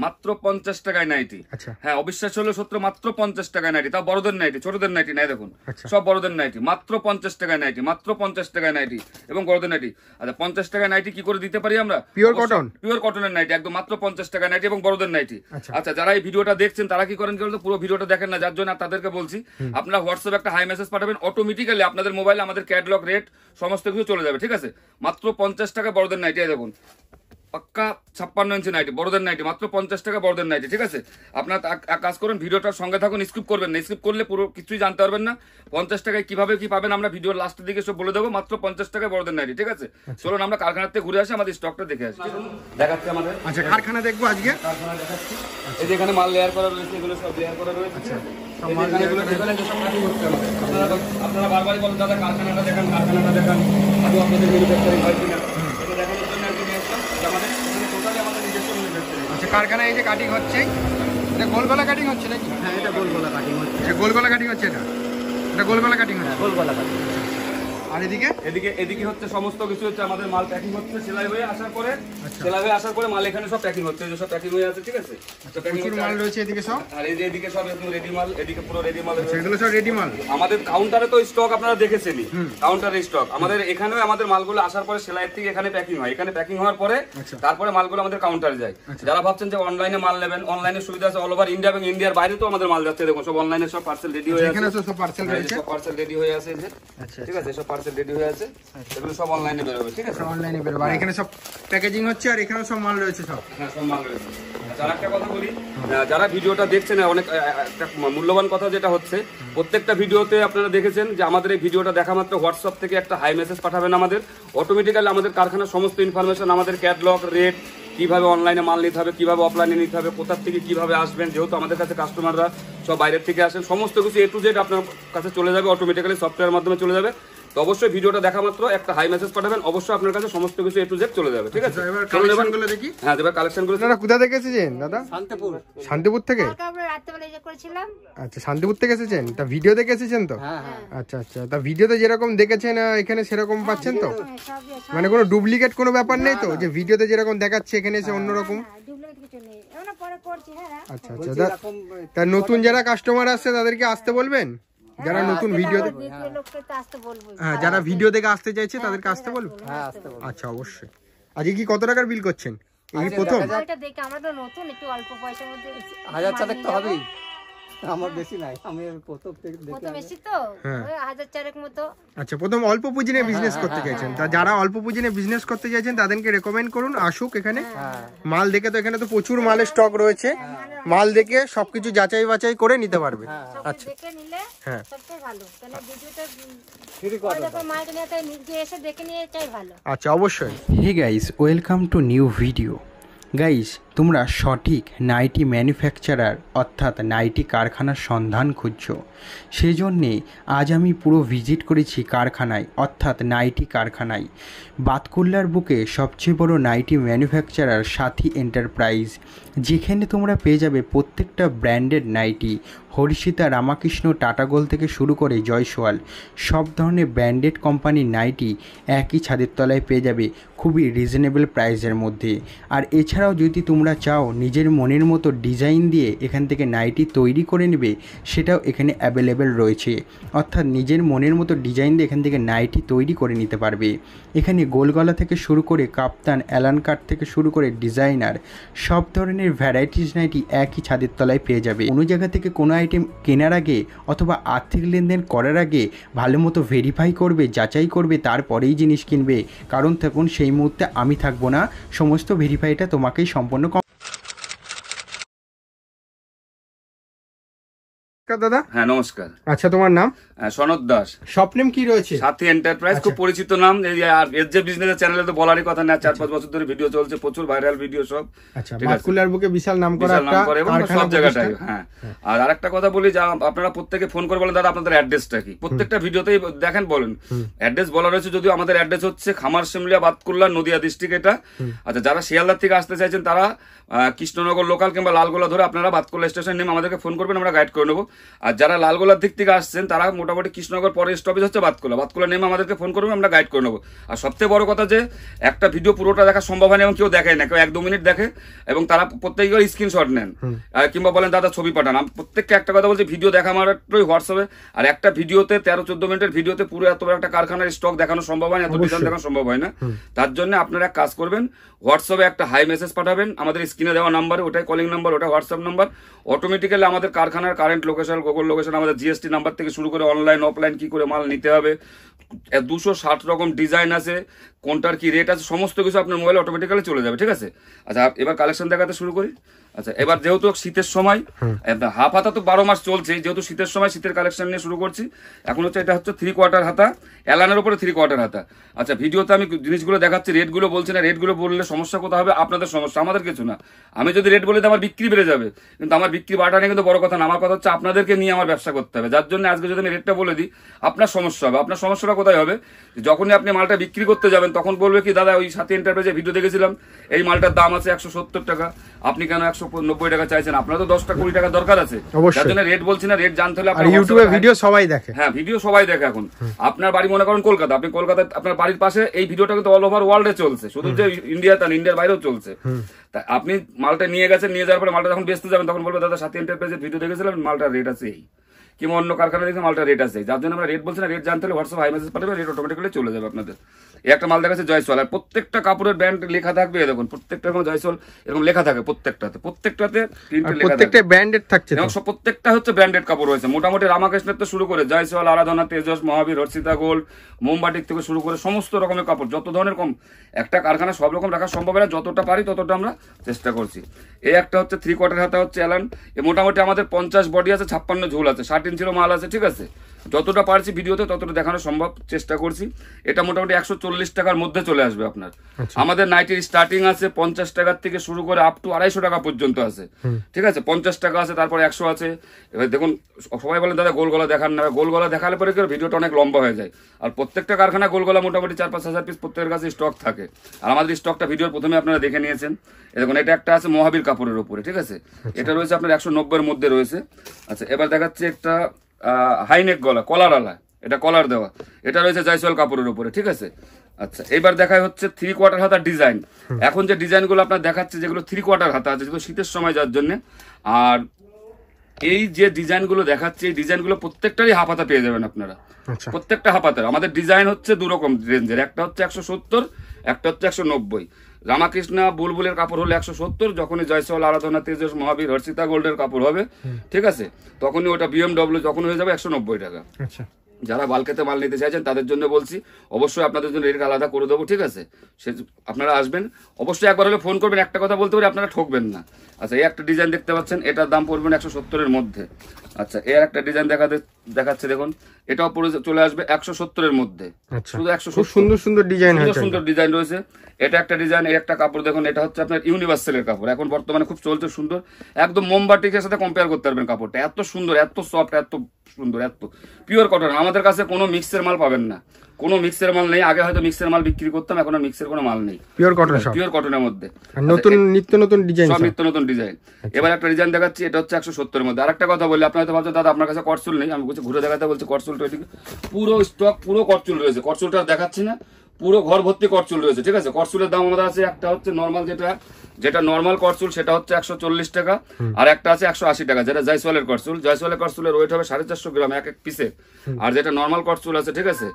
মাত্র 50 টাকায় নাইটি। হ্যাঁ, অবিশ্বাস হলো সত্য, মাত্র 50 টাকায় নাইটি, তাও বড়দের নাইটি, ছোটদের নাইটি নাই, দেখুন সব বড়দের নাইটি, মাত্র 50 টাকায় নাইটি, মাত্র 50 টাকায় নাইটি এবং বড়দের নাইটি। আচ্ছা, 50 টাকায় নাইটি কি করে দিতে পারি আমরা? পিওর কটন, পিওর কটনের নাইটি, একদম মাত্র 50 টাকায় নাইটি এবং বড়দের নাইটি। আচ্ছা, যারা এই ভিডিওটা দেখছেন তারা কি করেন, পুরো ভিডিওটা দেখেন না, যার জন্য তাদেরকে বলছি, আপনারা হোয়াটসঅ্যাপে একটা হাই মেসেজ পাঠাবেন, অটোমেটিক্যালি আপনাদের মোবাইলে আমাদের ক্যাটালগ রেট সমস্ত কিছু চলে যাবে, ঠিক আছে? মাত্র 50 টাকা বড়দের নাইটি, দেখুন পাক্কা 56 ইঞ্চি নাইটি, বড়দের নাইটি, মাত্র 50 টাকা বড়দের নাইটি, ঠিক আছে? আপনার কাজ করুন, ভিডিওটার সঙ্গে থাকুন, স্কিপ করবেন না, স্কিপ করলে পুরো কিছুই জানতে পারবেন না। 50 টাকায় কিভাবে কি পাবেন আমরা ভিডিওর লাস্টের দিকে সব বলে দেবো, মাত্র 50 টাকায় বড়দের নাইটি, ঠিক আছে? চলুন আমরা কারখানাতে ঘুরে আসি, আমাদের স্টকটা দেখে আসি, দেখাচ্ছি আমাদের। আচ্ছা, কারখানা দেখবো আজকে, কারখানা দেখাচ্ছি। এই যে এখানে মাল লেয়ার করা রয়েছে, এগুলো সব লেয়ার করা রয়েছে। আপনারা বারবারই বলেন দাদা কারখানাটা দেখান, কারখানাটা দেখান, আদৌ আপনাদের ম্যানুফ্যাকচারিং হয় কিনা, এটা দেখানোর জন্য আর কি নিয়ে আসলাম। আমাদের টোটালি আমাদের নিজস্ব ম্যানুফ্যাকচারিং। আচ্ছা, কারখানায় এই যে কাটিং হচ্ছে, এটা গোল গলা কাটিং হচ্ছে নাকি? হ্যাঁ, এটা গোল গলা কাটিং হচ্ছে। আচ্ছা, গোল গলা কাটিং হচ্ছে, এটা গোল গলা কাটিং হচ্ছে, গোল গলা কাটিং। আর এদিকে এদিকে হচ্ছে সমস্ত কিছু হচ্ছে আমাদের মাল প্যাকিং হচ্ছে, সেলাই হয়ে আসার পরে, সেলাই হয়ে আসার পরে মাল এখানে সব প্যাকিং হচ্ছে, এই যে সব প্যাকিং হয়ে আছে, ঠিক আছে? প্রচুর মাল রয়েছে এদিকে সব, আর এই যে এদিকে সব একদম রেডি মাল, এদিকে পুরো রেডি মাল, এগুলো সব রেডি মাল। আমাদের কাউন্টারে তো স্টক আপনারা দেখেছেনই, কাউন্টারে স্টক আমাদের এখানেও, আমাদের মালগুলো আসার পরে সেলাইয়ের থেকে এখানে প্যাকিং হয়, এখানে প্যাকিং হওয়ার পরে তারপরে মালগুলো আমাদের কাউন্টারে যায়। যারা ভাবছেন যে অনলাইনে মাল নেবেন, অনলাইনে সুবিধা আছে, অল ওভার ইন্ডিয়া এবং ইন্ডিয়ার বাইরে তো আমাদের মাল যাচ্ছে, দেখুন সব অনলাইনে সব পার্সেল রেডি হয়ে আছে, এখানে সব পার্সেল রয়েছে, সব পার্সেল রেডি হয়ে আছে, ঠিক আছে? সব পার্সেল রেডি হয়ে আছে, এগুলো সব অনলাইনে বের হবে, ঠিক আছে? অনলাইনে বের হবে, আর এখানে সব প্যাকেজিং হচ্ছে, আর এখানে সব মাল রয়েছে, সব সব মাল রয়েছে। যারা একটা কথা বলি, যারা ভিডিওটা দেখছেন, অনেক একটা মূল্যবান কথা যেটা হচ্ছে, প্রত্যেকটা ভিডিওতে আপনারা দেখেছেন যে আমাদের এই ভিডিওটা দেখা মাত্র হোয়াটসঅ্যাপ থেকে একটা হাই মেসেজ পাঠাবেন আমাদের, অটোমেটিক্যালি আমাদের কারখানার সমস্ত ইনফরমেশন, আমাদের ক্যাটালগ রেট, কিভাবে অনলাইনে মাল নিতে হবে, কিভাবে অফলাইনে নিতে হবে, কোথা থেকে কিভাবে আসবেন, যেহেতু আমাদের কাছে কাস্টমাররা সব বাইরের থেকে আসেন, সমস্ত কিছু এ টু জেড আপনার কাছে চলে যাবে, অটোমেটিক্যালি সফটওয়্যার মাধ্যমে চলে যাবে। তো অবশ্যই ভিডিওটা দেখা মাত্র একটা হাই মেসেজ পাঠাবেন, অবশ্যই আপনার কাছে সমস্ত কিছু এ টু জেড চলে যাবে, ঠিক আছে? এবার কালেকশনগুলো দেখি। হ্যাঁ, এবার কালেকশনগুলো। আপনারা কোথা থেকে এসেছেন দাদা? শান্তিপুর। শান্তিপুর থেকে? আচ্ছা, শান্তিপুর থেকে এসেছেন, তা ভিডিও দেখে এসেছেন তো? আচ্ছা আচ্ছা, তা ভিডিওতে যেরকম দেখেছেন এখানে সেরকম পাচ্ছেন তো? মানে কোনো ডুপ্লিকেট কোনো ব্যাপার নেই তো, যে ভিডিওতে যেরকম দেখাচ্ছে এখানে এসে অন্যরকম? আচ্ছা আচ্ছা, তা নতুন যারা কাস্টমার আসছে তাদেরকে আসতে বলবেন, যারা নতুন ভিডিও, হ্যাঁ যারা ভিডিও দেখে আসতে চাইছে তাদেরকে আসতে বলবো। আচ্ছা, অবশ্যই। আজকে কি কত টাকার বিল করছেন? এই প্রথম? হাজার চারেক তো হবেই, আমার বেশি নাই, আমি প্রথম এসেছি তো, 1000 মতো। আচ্ছা, প্রথম অল্প পুঁজি নিয়ে বিজনেস করতে চাইছেন, তা যারা অল্প পুঁজি নিয়ে বিজনেস করতে চাইছেন তাদেরকে রেকমেন্ড করুন, আসুক এখানে মাল দেখে। তো এখানে তো প্রচুর মালের স্টক রয়েছে, মাল দেখে সবকিছু যাচাই বাছাই করে নিতে পারবে। আচ্ছা, হ্যাঁ, আচ্ছা অবশ্যই। Hey guys, welcome to new video. Guys, তোমরা সঠিক নাইটি ম্যানুফ্যাকচারার অর্থাৎ নাইটি কারখানার সন্ধান খুঁজছো, সেই জন্যে আজ আমি পুরো ভিজিট করেছি কারখানায়, অর্থাৎ নাইটি কারখানায়। বাতকুল্লার বুকে সবচেয়ে বড় নাইটি ম্যানুফ্যাকচারার সাথী এন্টারপ্রাইজ, যেখানে তোমরা পেয়ে যাবে প্রত্যেকটা branded nighty, Harishita, Ramakrishna, Tata gold থেকে শুরু করে জয়সওয়াল, সব ধরনের ব্র্যান্ডেড কোম্পানির নাইটি একই ছাদের তলায় পেয়ে যাবে খুবই রিজনেবল প্রাইসের মধ্যে। আর এছাড়াও যদি তোমরা চাও নিজের মনের মতো ডিজাইন দিয়ে এখান থেকে নাইটি তৈরি করে নেবে, সেটাও এখানে অ্যাভেলেবেল রয়েছে, অর্থাৎ নিজের মনের মতো ডিজাইন দিয়ে এখান থেকে নাইটি তৈরি করে নিতে পারবে। এখানে গোলগলা থেকে শুরু করে কাপ্তান, অ্যালান কাট থেকে শুরু করে ডিজাইনার, সব ধরনের ভ্যারাইটিস নাইটি একই ছাদের তলায় পেয়ে যাবে। কোনো জায়গা থেকে কোনো আইটেম কেনার আগে অথবা আর্থিক লেনদেন করার আগে ভালো মতো ভেরিফাই করবে, যাচাই করবে, তারপরেই জিনিস কিনবে, কারণ তখন সেই মুহূর্তে আমি থাকবো না, সমস্ত ভেরিফাইটা তোমাকেই সম্পূর্ণ। দাদা, হ্যাঁ নমস্কার। আচ্ছা, তোমার নাম? সনদ দাস। শপ নেম কি রয়েছে? সাথী এন্টারপ্রাইজ, খুব পরিচিত নাম। আর এর যে বিজনেস চ্যানেলে তো বলারই কথা না, 4-5 বছর ধরে ভিডিও চলছে, প্রচুর ভাইরাল ভিডিও সব। আচ্ছা, বাতকুল্লার বুকে বিশাল নাম করা একটা সব জায়গাটাই। হ্যাঁ, আর আরেকটা কথা বলি, যা আপনারা প্রত্যেকে ফোন করে বলেন দাদা আপনাদের অ্যাড্রেসটা কি, প্রত্যেকটা ভিডিওতেই দেখেন বলেন অ্যাড্রেস বলা রয়েছে, যদিও আমাদের অ্যাড্রেস হচ্ছে খামারশিমুলিয়া, বাতকুল্লা, নদিয়া ডিস্ট্রিক্ট এটা। আচ্ছা, যারা শিয়ালদার থেকে আসতে চাইছেন তারা কৃষ্ণনগর লোকাল কিংবা লালগোলা ধরে আপনারা বাতকুল্লা স্টেশন নেমে আমাদেরকে ফোন করবেন, আমরা গাইড করে নেবো। আর যারা লালগোলার দিক থেকে আসছেন তারা মোটামুটি কৃষ্ণনগর পরের স্টপেজ হচ্ছে বাতকুলা নেমে আমাদেরকে ফোন করবে, আমরা গাইড করে নেবো। আর সবথেকে বড় কথা যে একটা ভিডিও পুরোটা দেখা সম্ভব হয় না এবং কেউ দেখে না, কেউ 1-2 মিনিট দেখে এবং তারা প্রত্যেকেই স্ক্রিনশট নেন কিংবা বলেন দাদা ছবি পাঠান। আমি প্রত্যেককে একটা কথা বলছি, ভিডিও দেখা মাত্রই হোয়াটসঅ্যাপে, আর একটা ভিডিওতে 13-14 মিনিটের ভিডিওতে পুরো এত বড় একটা কারখানার স্টক দেখানো সম্ভব হয় না, এত ডিজাইন দেখানো সম্ভব হয় না। তার জন্য আপনারা এক কাজ করবেন, হোয়াটসঅ্যাপে একটা হাই মেসেজ পাঠাবেন আমাদের স্ক্রিনে দেওয়া নাম্বারে, ওটাই কলিং নাম্বার, ওটা হোয়াটসঅ্যাপ নাম্বার। অটোমেটিক্যালি আমাদের কারখানার কারেন্ট লোকেশন, গুগল লোকেশন, আমাদের জিএসটি নাম্বার থেকে শুরু করে অনলাইন অফলাইন কি করে মাল নিতে হবে, 260 রকম ডিজাইন আছে, কোনটার কি রেট আছে, সমস্ত কিছু আপনার মোবাইলে অটোমেটিক্যালি চলে যাবে। ঠিক আছে, আচ্ছা এবার কালেকশন দেখাতে শুরু করি। আচ্ছা এবার যেহেতু শীতের সময়, হাফ হাতা তো 12 মাস চলছে, যেহেতু শীতের সময় শীতের কালেকশন নিয়ে শুরু করছি। এখন হচ্ছে এটা হচ্ছে 3/4 হাতা, এলানের উপরে 3/4 হাতা। আচ্ছা ভিডিওতে আমি জিনিসগুলো দেখাচ্ছি, রেটগুলো বলছি না, রেটগুলো বললে সমস্যা কোথাও হবে, আপনাদের সমস্যা, আমাদের কিছু না। আমি যদি রেট বলে দিই আমার বিক্রি বেড়ে যাবে, কিন্তু আমার বিক্রি বাড়াটা নিয়ে কিন্তু বড় কথা না, আমার কথা হচ্ছে আপনাদেরকে নিয়ে আমার ব্যবসা করতে হবে। যার জন্য আজকে যদি আমি রেটটা বলে দিই আপনার সমস্যা হবে। আপনার সমস্যাটা কোথায় হবে, যখনই আপনি মালটা বিক্রি করতে যাবেন তখন বলবে কি দাদা ওই সাথী এন্টারপ্রাইজে ভিডিও দেখেছিলাম, এই মালটার দাম আছে 170 টাকা, আপনি কেন 190 টাকা চাইছেন, আপনার তো 10-20 টাকা দরকার আছে। যার জন্য রেট বলছি না, রেট জানতে হলে আপনার ইউটিউবে ভিডিও সবাই দেখে। হ্যাঁ ভিডিও সবাই দেখে। এখন আপনার বাড়ি মনে করেন কলকাতা, আপনি কলকাতা, আপনার বাড়ির পাশে এই ভিডিওটা কিন্তু অল ওভার ওয়ার্ল্ডে চলছে, শুধু যে ইন্ডিয়াতে না, ইন্ডিয়ার বাইরেও চলছে। তাই আপনি মালটা নিয়ে গেছেন, নিয়ে যাওয়ার পরে মালটা যখন বেচতে যাবেন তখন বলবে দাদা সাথী এন্টারপ্রাইজের ভিডিও দেখেছিলাম, মালটার রেট আছে এই, কিংবা অন্য কারখানা দেখে মালটা রেট আছে। যার জন্য আমরা রেট বলছি না, রেট জানতে হলে হোয়াটসঅ্যাপ হাই মেসেজ পাঠাবে, রেট অটোমেটিক্যালি চলে যাবে আপনাদের। এই একটা মাল দেখাচ্ছে জয়সওয়াল, আর প্রত্যেকটা কাপড়ের ব্র্যান্ড লেখা থাকবে, দেখুন প্রত্যেকটা এরকম জয়সওয়াল এরকম লেখা থাকে, প্রত্যেকটাতে প্রত্যেকটা ব্র্যান্ডেড থাকছে, এবং প্রত্যেকটা হচ্ছে ব্র্যান্ডেড কাপড় রয়েছে। মোটামুটি রামাকৃষ্ণের তো শুরু করে জয়সওয়াল, আরাধনা, তেজস, মহাবীর, হর্ষিতা গোল্ড, মোমবাটিক থেকে শুরু করে সমস্ত রকমের কাপড়, যত ধরনের কম একটা কারখানা সব রকম রাখা সম্ভব হয় না, যতটা পারি ততটা আমরা চেষ্টা করছি। এই একটা হচ্ছে 3/4 হাতা হচ্ছে এলান, মোটামুটি আমাদের 50 বডি আছে, 56 ঝুল আছে, 60 ইঞ্চিরও মাল আছে। ঠিক আছে, যতটা পারছি ভিডিওতে ততটা দেখানো সম্ভব চেষ্টা করছি। এটা মোটামুটি 140 টাকার মধ্যে চলে আসবে আপনার। আমাদের নাইটির স্টার্টিং আছে 50 টাকার থেকে শুরু করে আপ টু 250 টাকা পর্যন্ত আছে। ঠিক আছে, 50 টাকা আছে, তারপর 100 আছে। এবার দেখুন সবাই বলেন দাদা গোল গলা দেখান না, গোল গলা দেখালে পরে ভিডিওটা অনেক লম্বা হয়ে যায়। আর প্রত্যেকটা কারখানা গোল গলা মোটামুটি 4-5 হাজার পিস প্রত্যেকের কাছে স্টক থাকে, আর আমাদের স্টকটা ভিডিওর প্রথমে আপনারা দেখে নিয়েছেন। দেখুন এটা একটা আছে মহাবীর কাপড়ের উপরে। ঠিক আছে, এটা রয়েছে আপনার 190 মধ্যে রয়েছে। আচ্ছা এবার দেখাচ্ছে একটা হাইনেক গলা, কলার আলা, এটা কলার দেওয়া, এটা রয়েছে জয়সওয়াল কাপড়ের উপরে। ঠিক আছে, আচ্ছা এবার দেখায় হচ্ছে 3/4 হাতার ডিজাইন। এখন যে ডিজাইনগুলো আপনার দেখাচ্ছে যেগুলো 3/4 হাতা আছে, যেগুলো শীতের সময় যার জন্য, আর এই যে ডিজাইনগুলো দেখাচ্ছে এই ডিজাইনগুলো প্রত্যেকটারই হাফ হাতা পেয়ে যাবেন আপনারা, প্রত্যেকটা হাফ হাতার। আমাদের ডিজাইন হচ্ছে 2 রকম রেঞ্জের, একটা হচ্ছে 170, একটা হচ্ছে 190। রামাকৃষ্ণা বুলবুলের কাপড় হলে 170, যখনই জয়সওয়াল, আরাধনা, তেজস, মহাবীর, হর্ষিতা গোল্ডের কাপড় হবে, ঠিক আছে, তখনই ওটা BMW যখন হয়ে যাবে 190 টাকা। যারা বালকেতে মাল নিতে চাইছেন তাদের জন্য বলছি, অবশ্যই আপনাদের জন্য রেট আলাদা করে দেবো। ঠিক আছে, সে আপনারা আসবেন, অবশ্যই একবার হলে ফোন করবেন। একটা কথা বলতে পারি, আপনারা ঠকবেন না। আচ্ছা এই একটা ডিজাইন দেখতে পাচ্ছেন, এটার দাম পড়বে 170-এর মধ্যে। আচ্ছা এর একটা ডিজাইন দেখাচ্ছে, দেখুন এটাও চলে আসবে 170-এর মধ্যে, শুধু 170। সুন্দর সুন্দর ডিজাইন, সুন্দর ডিজাইন রয়েছে। এটা একটা ডিজাইন, এই একটা কাপড় দেখুন, এটা হচ্ছে আপনার ইউনিভার্সালের কাপড়, এখন বর্তমানে খুব চলছে, সুন্দর, একদম মোমবাটিকের সাথে কম্পেয়ার করতে পারবেন। কাপড়টা এত সুন্দর, এত সফট, এত সুন্দর, এত পিওর কটন। আমাদের কাছে কোনো মিক্সের মাল পাবেন না, কোনো মিক্সের মাল নেই। আগে হয়তো মিক্সের মাল বিক্রি করতাম, এখন আর মিক্সের কোনো মাল নেই, পিওর কটন, পিওর কটনের মধ্যে নতুন নিত্য নতুন ডিজাইন, সব নিত্য নতুন ডিজাইন। এবার একটা ডিজাইন দেখাচ্ছি, এটা হচ্ছে 170-এর মধ্যে। আরেকটা কথা বললে আপনারা হয়তো ভাবছেন দাদা আপনার কাছে করচুল নেই, আমি বলছি ঘুরে দেখাতে, বলছি করচুলটা এদিকে পুরো স্টক, পুরো করচুল রয়েছে। করচুলটা দেখাচ্ছি না, পুরো ঘর ভর্তি করচুল রয়েছে। ঠিক আছে, করচুলের দাম আমাদের আছে, একটা হচ্ছে নর্মাল, যেটা নর্মাল করচুল সেটা হচ্ছে 140 টাকা, আর একটা আছে 180 টাকা, যেটা জয়সওয়ালের করচুল। জয়সওয়ালের করচুলের ওয়েট হবে 450 গ্রাম এক এক পিসে। আর যেটা নর্মাল করচুল আছে, ঠিক আছে,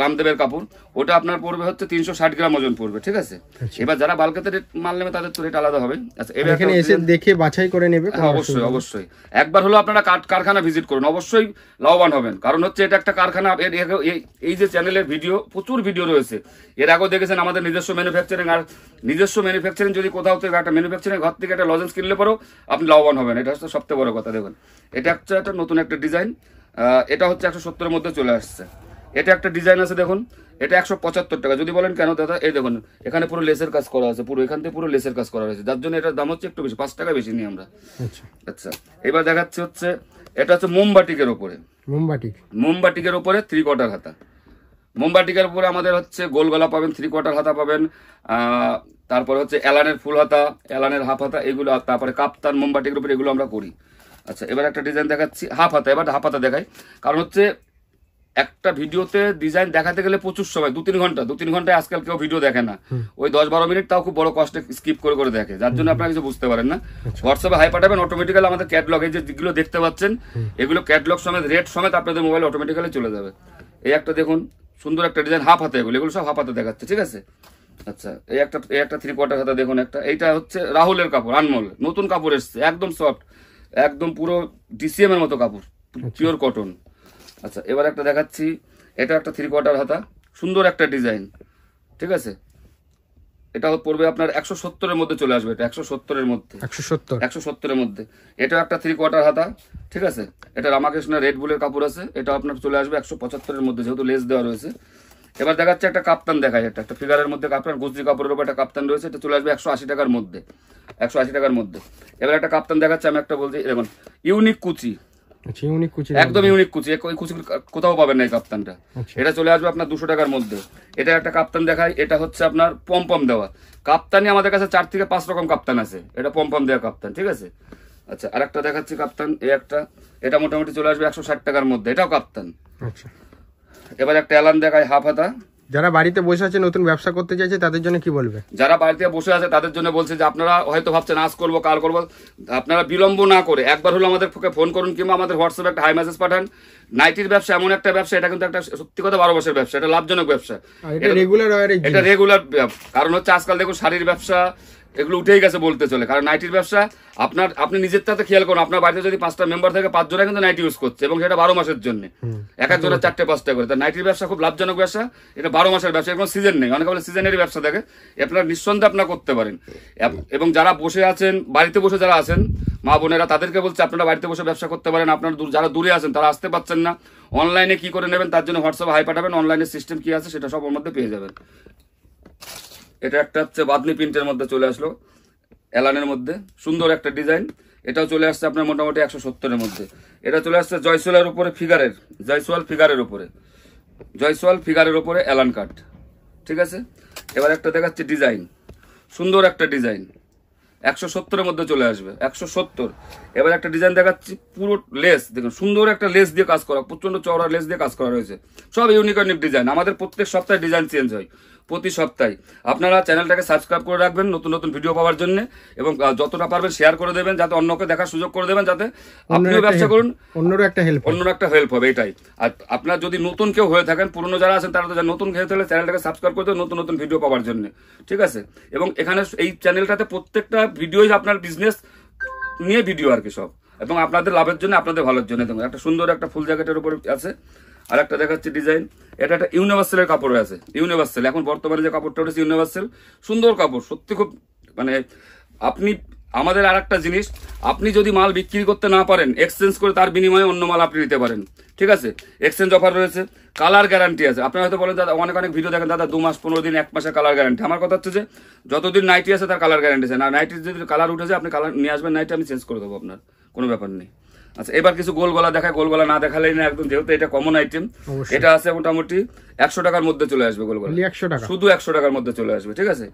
রামদেবের কাপড়, ওটা আপনার পড়বে হচ্ছে 360 গ্রাম ওজন পড়বে। ঠিক আছে, এবার যারা বালকাতে মাল নেবে তাদের তো রেট আলাদা হবে। আচ্ছা এবার এখানে এসে দেখে বাছাই করে নেবে। অবশ্যই অবশ্যই একবার হলো আপনারা কারখানা ভিজিট করুন, অবশ্যই লাভবান হবেন। কারণ হচ্ছে এটা একটা কারখানা, এই যে চ্যানেলের ভিডিও, প্রচুর ভিডিও রয়েছে। এর আগেও দেখেছেন আমাদের নিজস্ব ম্যানুফ্যাকচারিং, আর নিজস্ব ম্যানুফ্যাকচারিং যদি কোথাও থেকে একটা ম্যানুফ্যাকচারিং ঘর থেকে একটা লজেন্স কিনলে পরেও আপনি লাভবান হবেন। এটা হচ্ছে সবথেকে বড় কথা। দেখুন এটা হচ্ছে একটা নতুন একটা ডিজাইন, এটা হচ্ছে 170-এর মধ্যে চলে আসছে। এটা একটা ডিজাইন আছে, দেখুন এটা 175 টাকা। যদি বলেন কেন দাদা, এই দেখুন এখানে পুরো লেসের কাজ করা আছে, পুরো এখান থেকে পুরো লেসের কাজ করা হয়েছে, যার জন্য এটার দাম হচ্ছে একটু বেশি, 5 টাকা বেশি নিই আমরা। আচ্ছা এবার দেখাচ্ছে হচ্ছে, এটা হচ্ছে মোমবাটিকের উপরে, মোমবাটিকের উপরে 3/4 হাতা। মোমবাটিকের উপরে আমাদের হচ্ছে গোল গলা পাবেন, 3/4 হাতা পাবেন, তারপরে হচ্ছে এলানের ফুল হাতা, এলানের হাফ হাতা, এগুলো। তারপরে কাপ্তান মোমবাটিকের উপরে এগুলো আমরা করি। আচ্ছা, এবার একটা ডিজাইন দেখাচ্ছি হাফ হাতা। এবার হাফ হাতা দেখাই, কারণ হচ্ছে একটা ভিডিওতে ডিজাইন দেখাতে গেলে প্রচুর সময়, 2-3 ঘন্টায় আজকাল কেউ ভিডিও দেখে না, ওই 10-12 মিনিট তাও খুব বড় কষ্টে স্কিপ করে করে দেখে, যার জন্য আপনারা কিছু বুঝতে পারেন না। হোয়াটসঅ্যাপে হাই পাঠাবেন, অটোমেটিক্যালি আমাদের ক্যাটলগ, এই যেগুলো দেখতে পাচ্ছেন এগুলো ক্যাটলগ সমেত, রেট সমেত আপনাদের মোবাইল অটোমেটিক্যালি চলে যাবে। এই একটা দেখুন সুন্দর একটা ডিজাইন হাফ হাতে, এগুলো সব হাফ হাতে দেখাচ্ছে, ঠিক আছে। আচ্ছা, এই একটা 3/4 হাতা দেখুন একটা, এইটা হচ্ছে রাহুলের কাপড়, আনমোল নতুন কাপড় এসছে, একদম সফট, একদম পুরো ডিসিএম এর মতো কাপড়, পিওর কটন। আচ্ছা, এবার একটা দেখাচ্ছি, এটা একটা 3/4 হাতা, সুন্দর একটা ডিজাইন, ঠিক আছে। এটা পড়বে আপনার 170-এর মধ্যে চলে আসবে, এটা 170-এর মধ্যে, 170-এর মধ্যে। এটা একটা 3/4 হাতা, ঠিক আছে। এটা রামাকৃষ্ণ রেড বুলের কাপড় আছে, এটা আপনার চলে আসবে 175-এর মধ্যে, যেহেতু লেস দেওয়া রয়েছে। এবার দেখাচ্ছে একটা কাপ্তান দেখায়, একটা ফিগারের মধ্যে কাপ্তান, গুজরি কাপড়ের উপর একটা কাপ্তান রয়েছে, এটা চলে আসবে 180 টাকার মধ্যে, 180 টাকার মধ্যে। এবার একটা কাপ্তান দেখাচ্ছে, আমি একটা বলছি, দেখুন ইউনিক কুচি, একদম ইউনিক কুচি, ওই কুচি কোথাও পাবেন না এই কাপ্তানটা। এটা চলে আসবে আপনার 200 টাকার মধ্যে। এটা একটা কাপ্তান দেখায়, এটা হচ্ছে আপনার পম্পম দেওয়া কাপ্তানি, আমাদের কাছে 4 থেকে 5 রকম কাপ্তান আছে, এটা পম্পম দেওয়া কাপ্তান, ঠিক আছে। আচ্ছা, আর একটা দেখাচ্ছি কাপ্তান, এই একটা, এটা মোটামুটি চলে আসবে 160 টাকার মধ্যে, এটাও কাপ্তান। এবার একটা এলান দেখায় হাফ হাতা। যারা বাড়িতে বসে আছে নতুন ব্যবসা করতে চাইছে তাদের জন্য কি বলবে? যারা বাড়িতে বসে আছে তাদের জন্য বলছে যে আপনারা হয়তো ভাবছেন আজ করবো কাল করবো, আপনারা বিলম্ব না করে একবার হলো আমাদের ফোন করুন, কিংবা আমাদের হোয়াটসঅ্যাপে একটা হাই মেসেজ পাঠান। নাইটির ব্যবসা এমন একটা ব্যবসা, এটা কিন্তু একটা সত্যি কথা 12 মাসের ব্যবসা, এটা লাভজনক ব্যবসা, এটা রেগুলার। কারণ হচ্ছে আজকাল দেখুন শাড়ির ব্যবসা এগুলো উঠেই গেছে বলতে চলে, কারণ নাইটির ব্যবসা আপনি নিজের তাতে খেয়াল করুন, আপনার বাড়িতে যদি 5টা মেম্বার থাকে 5 জনে কিন্তু নাইটি ইউজ করছে, এবং সেটা 12 মাসের জন্য, এক একজনের 4টে-5টা করে। তা নাইটির ব্যবসা খুব লাভজনক ব্যবসা, এটা 12 মাসের ব্যবসা, কোনো সিজন নেই, অনেকে বলে সিজনেরই ব্যবসা দেখে, আপনার নিঃসন্দেহে আপনারা করতে পারেন। এবং যারা বসে আছেন, বাড়িতে বসে যারা আছেন মা বোনেরা, তাদেরকে বলছে আপনারা বাড়িতে বসে ব্যবসা করতে পারেন। আপনারা যারা দূরে আছেন, তারা আসতে পারছেন না, অনলাইনে কি করে নেবেন তার জন্য হোয়াটসঅ্যাপে হাই পাঠাবেন, অনলাইনে সিস্টেম কি আছে সেটা সব ওর মধ্যে পেয়ে যাবেন। এটা একটা হচ্ছে বাদনি প্রিন্টের মধ্যে চলে আসলো, এলানের মধ্যে সুন্দর একটা ডিজাইন, এটাও চলে আসছে আপনার মোটামুটি 170-এর মধ্যে। এটা চলে আসছে জয়সওয়ালের উপরে ফিগারের, জয়সওয়াল ফিগারের উপরে এলান কাট, ঠিক আছে। এবার একটা দেখাচ্ছে ডিজাইন, সুন্দর একটা ডিজাইন, 170-এর মধ্যে চলে আসবে, 170। এবার একটা ডিজাইন দেখাচ্ছি, পুরো লেস দেখুন, সুন্দর একটা লেস দিয়ে কাজ করা, প্রচন্ড চওড়া লেস দিয়ে কাজ করা রয়েছে, সব ইউনিক ডিজাইন। আমাদের প্রত্যেক সপ্তাহে ডিজাইন চেঞ্জ হয়, প্রতি সপ্তাহে। আপনারা চ্যানেলটাকে সাবস্ক্রাইব করে রাখবেন নতুন নতুন ভিডিও পাওয়ার জন্য, এবং যতটা পারবেন শেয়ার করে দেবেন, যাতে অন্যকে দেখার সুযোগ করে দেবেন, যাতে আপনিও ব্যবসা করুন, অন্যরও একটা হেল্প হবে, এটাই। আর আপনার যদি নতুন কেউ হয়ে থাকেন, পুরনো যারা আছেন তারা তো নতুন হয়ে থাকলে চ্যানেলটাকে সাবস্ক্রাইব করতে নতুন নতুন ভিডিও পাওয়ার জন্য, ঠিক আছে। এবং এখানে এই চ্যানেলটাতে প্রত্যেকটা ভিডিওই আপনার বিজনেস নিয়ে ভিডিও আর কি সব, এবং আপনাদের লাভের জন্য, আপনাদের ভালোর জন্য। দেখুন একটা সুন্দর একটা ফুল জ্যাকেটের উপর আছে, আর একটা দেখাচ্ছে ডিজাইন, এটা একটা ইউনিভার্সালের কাপড় আছে, ইউনিভার্সাল এখন বর্তমানে যে কাপড়টা উঠেছে ইউনিভার্সাল, সুন্দর কাপড়, সত্যি খুব মানে। আপনি আমাদের আর একটা জিনিস, আপনি যদি মাল বিক্রি করতে না পারেন, এক্সচেঞ্জ করে তার বিনিময়ে অন্য মাল আপনি নিতে পারেন, ঠিক আছে। এক্সচেঞ্জ অফার রয়েছে, কালার গ্যারান্টি আছে। আপনারা হয়তো বলেন দাদা অনেক ভিডিও দেখেন দাদা 2 মাস 15 দিন 1 মাসের কালার গ্যারান্টি। আমার কথা হচ্ছে যে যতদিন নাইটি আছে তার কালার গ্যারান্টি আছে না, নাইটির যদি কালার উঠে যায় আপনি কালার নিয়ে আসবেন, নাইটি আমি চেঞ্জ করে দেবো, আপনার কোনো ব্যাপার নেই। আচ্ছা, এবার কিছু গোল গলা দেখায়, গোল গলা না দেখালেই না একদম, যেহেতু এটা কমন আইটেম। এটা আছে মোটামুটি 100 টাকার মধ্যে চলে আসবে, গোল গলা শুধু 100 টাকার মধ্যে চলে আসবে, ঠিক আছে।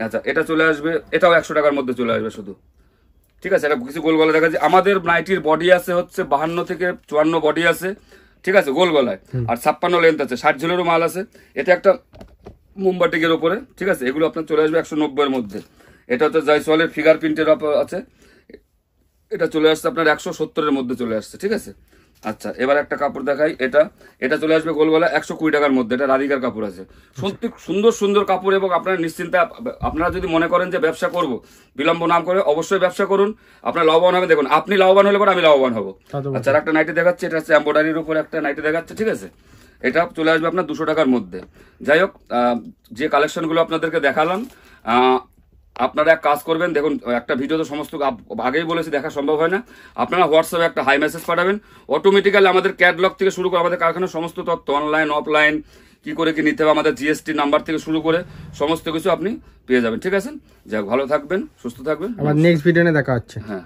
আচ্ছা, এটা চলে আসবে, এটাও 100 টাকার মধ্যে চলে আসবে শুধু, ঠিক আছে। এটা কিছু গোল গলা দেখা যায়। আমাদের নাইটির বডি আছে হচ্ছে 52 থেকে 54 বডি আছে, ঠিক আছে, গোল গলায়, আর 56 লেন্থ আছে, 60 ঝুলেরও মাল আছে। এটা একটা মোমবাটিকের উপরে, ঠিক আছে। এগুলো আপনার চলে আসবে 190-এর মধ্যে। এটা হচ্ছে জয়সওয়ালের ফিগার প্রিন্টের আছে, এটা চলে আসছে আপনার 170-এর মধ্যে চলে আসছে, ঠিক আছে। আচ্ছা, এবার একটা কাপড় দেখাই, এটা চলে আসবে গোলগলা 120 টাকার মধ্যে, এটা রাধিকার কাপড় আছে, সত্যি সুন্দর সুন্দর কাপড়। এবং আপনারা নিশ্চিন্তে, আপনারা যদি মনে করেন যে ব্যবসা করব, বিলম্ব না করে অবশ্যই ব্যবসা করুন, আপনার লাভবান হবে। দেখুন আপনি লাভবান হলে পরে আমি লাভবান হবো। আচ্ছা, একটা নাইটি দেখাচ্ছে, এটা হচ্ছে এমব্রয়ডারির উপর একটা নাইটি দেখাচ্ছে, ঠিক আছে। এটা চলে আসবে আপনার 200 টাকার মধ্যে। যাই হোক, যে কালেকশনগুলো আপনাদেরকে দেখালাম, আপনারা এক কাজ করবেন, দেখুন একটা ভিডিও তো সমস্ত আগেই বলেছি দেখা সম্ভব হয় না, আপনারা হোয়াটসঅ্যাপে একটা হাই মেসেজ পাঠাবেন, অটোমেটিক্যালি আমাদের ক্যাটলগ থেকে শুরু করে আমাদের কারখানার সমস্ত তথ্য, অনলাইন অফলাইন কি করে কি নিতে হবে, আমাদের জিএসটি নাম্বার থেকে শুরু করে সমস্ত কিছু আপনি পেয়ে যাবেন, ঠিক আছে। যাই হোক, ভালো থাকবেন, সুস্থ থাকবেন, আবার নেক্সট ভিডিওতে দেখা হচ্ছে। হ্যাঁ।